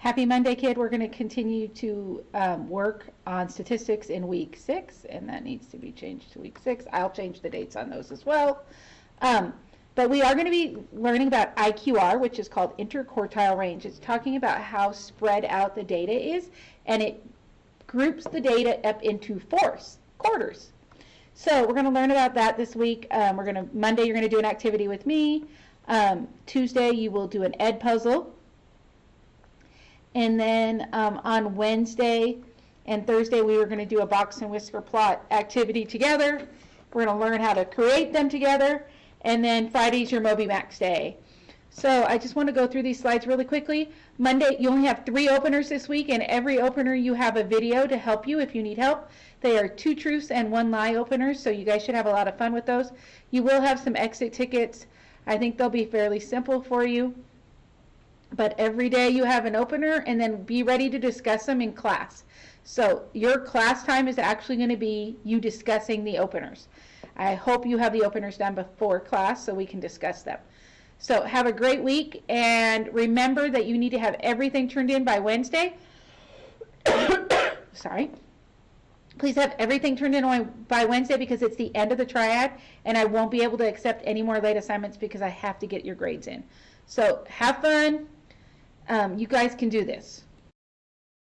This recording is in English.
Happy Monday, kid. We're going to continue to work on statistics in week 6, and that needs to be changed to week 6. I'll change the dates on those as well. But we are going to be learning about IQR, which is called interquartile range. It's talking about how spread out the data is, and it groups the data up into quarters. So we're going to learn about that this week. Monday, you're going to do an activity with me. Tuesday, you will do an ed puzzle. And then on Wednesday and Thursday, we were going to do a box and whisker plot activity together. We're going to learn how to create them together. And then Friday's your MobyMax day. So I just want to go through these slides really quickly. Monday, you only have 3 openers this week, and every opener you have a video to help you if you need help. They are 2 truths and 1 lie openers, so you guys should have a lot of fun with those. You will have some exit tickets. I think they'll be fairly simple for you. But every day you have an opener, and then be ready to discuss them in class. So your class time is actually going to be you discussing the openers. I hope you have the openers done before class so we can discuss them. So have a great week, and remember that you need to have everything turned in by Wednesday. Sorry. Please have everything turned in by Wednesday because it's the end of the triad, and I won't be able to accept any more late assignments because I have to get your grades in. So have fun. You guys can do this.